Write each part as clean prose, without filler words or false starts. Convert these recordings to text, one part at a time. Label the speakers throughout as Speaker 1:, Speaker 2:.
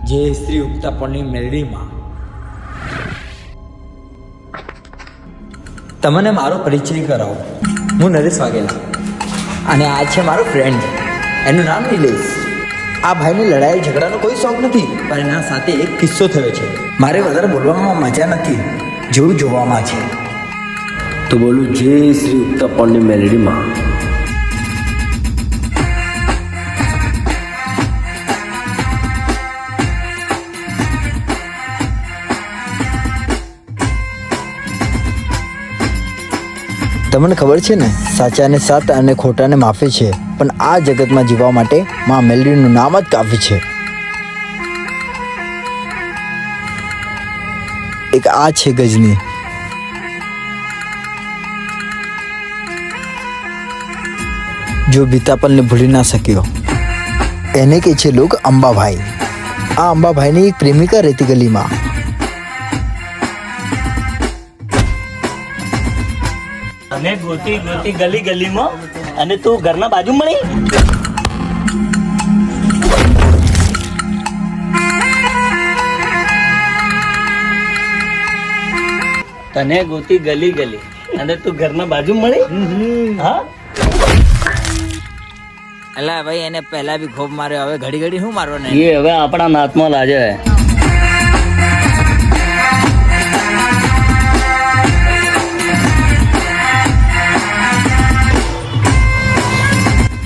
Speaker 1: જે શ્રી ઉક્તાપણની મેલડીમાં. તમને મારો પરિચય કરાવો. હું નરેશ વાઘેલા અને આ છે મારો ફ્રેન્ડ, એનું નામ નિલેશ. આ ભાઈને લડાઈ ઝઘડાનો કોઈ શોખ નથી, પણ એના સાથે એક કિસ્સો થયો છે. મારે વધારે બોલવામાં મજા નથી, જેવું જોવામાં છે.
Speaker 2: તો બોલું જે શ્રી ઉક્તાપણની મેલડીમાં.
Speaker 1: તમને ખબર છે ને, સાચાને સાથ અને ખોટાને માફી છે, પણ આ જગતમાં જીવવા માટે માં મેલડીનું નામ જ કાફી છે. એક આ છે ગજની. જો બીતાપલને ભૂલી ના શક્યો. એને કે છે લોક અંબાભાઈ. આ અંબાભાઈની એક પ્રેમિકા રહેતી ગલીમાં.
Speaker 3: અને ગોતી ગોતી ગલી ગલીમાં, અને તું ઘરના બાજુ મળી. તને ગોતી ગલી ગલી અને તું ઘરના બાજુ મળી. હા
Speaker 4: અલા ભાઈ, એને પહેલા બી ખૂબ માર્યો, હવે ઘડી ઘડી શું મારવાનો?
Speaker 3: એ હવે આપણા નાથમાં લાજે.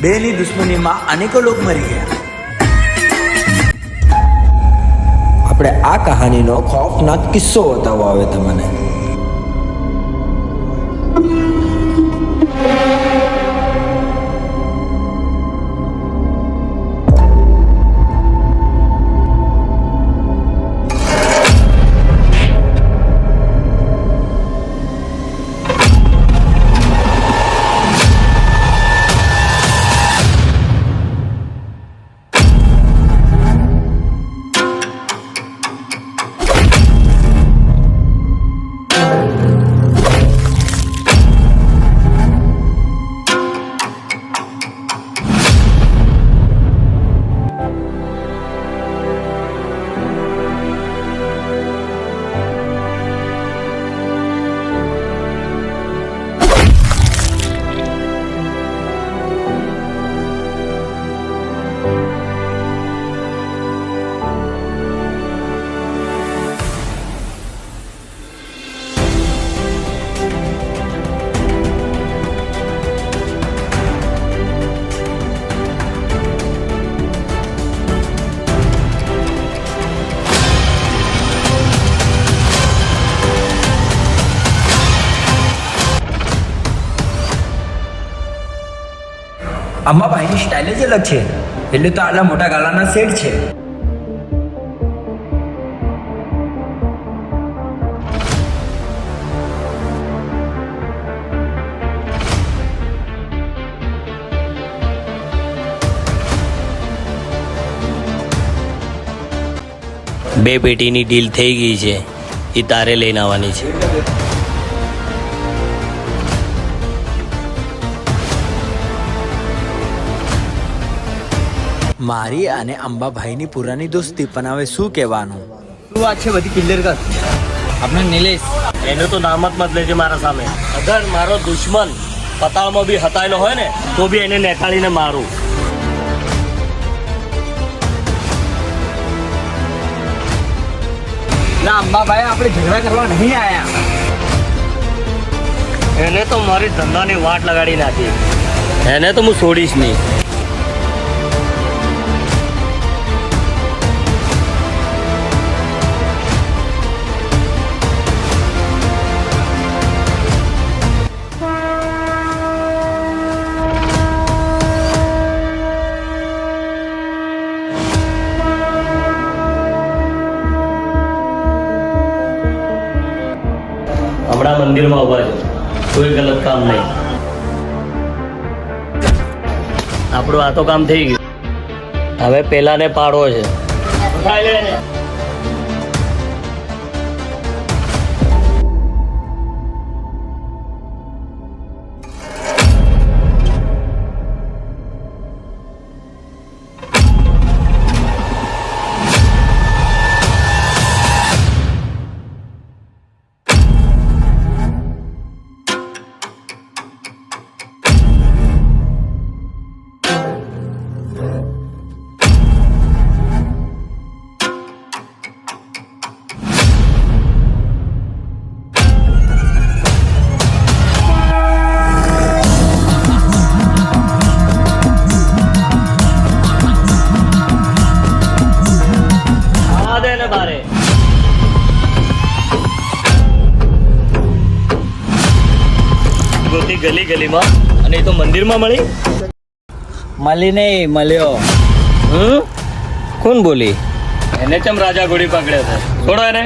Speaker 1: બેની દુશ્મનીમાં અનેકો લોક મરી ગયા. આપણે આ કહાનીનો ખૌફનાક કિસ્સો બતાવવો આવે તમને. અંબાભાઈની સ્ટાઇલ જ અલગ છે, એટલે તો આટલા મોટા ગાલાના શેડ છે.
Speaker 3: બે પેટીની ડીલ થઈ ગઈ છે, એ તારે લઈને આવવાની છે.
Speaker 1: મારી અને અંબાભાઈની પુરાની દોસ્તી, પણ હવે શું કહેવાનું?
Speaker 4: શું વાત છે બધી ક્લિયર કર. આપણે નિલેશ,
Speaker 3: એનું તો નામ જ મત લેજે મારા સામે. અગર મારો દુશ્મન પતાળમાં બી હતાયેલો હોય ને, તો બી એને નેકાળીને મારું.
Speaker 4: ના અંબાભાઈ, આપણે ઝઘડા કરવા નહીં આયા.
Speaker 3: એને તો મારી ધંધાની વાટ લગાડી નાખી. એને તો હું છોડીશ નહીં. હમણાં મંદિરમાં ઉભા છે, કોઈ ગલત કામ નહીં. આપણું આ તો કામ થઈ ગયું, હવે પેલાને પાડવો છે. ગલી ગલીમાં અને એ તો મંદિરમાં મળી.
Speaker 4: મળી નહીં મળ્યો. કોણ બોલી?
Speaker 3: એને ચમ રાજા ઘોડી પકડ્યો છે? છોડો એને.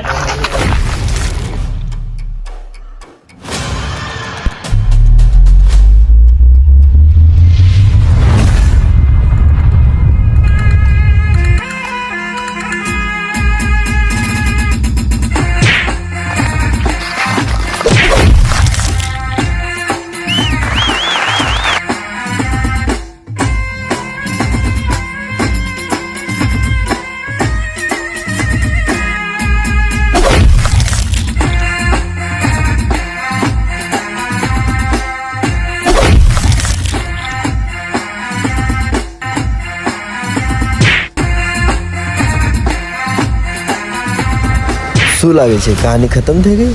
Speaker 2: શું લાગે છે કહાની ખતમ થઈ ગઈ?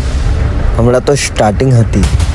Speaker 2: હમણાં તો સ્ટાર્ટિંગ હતી.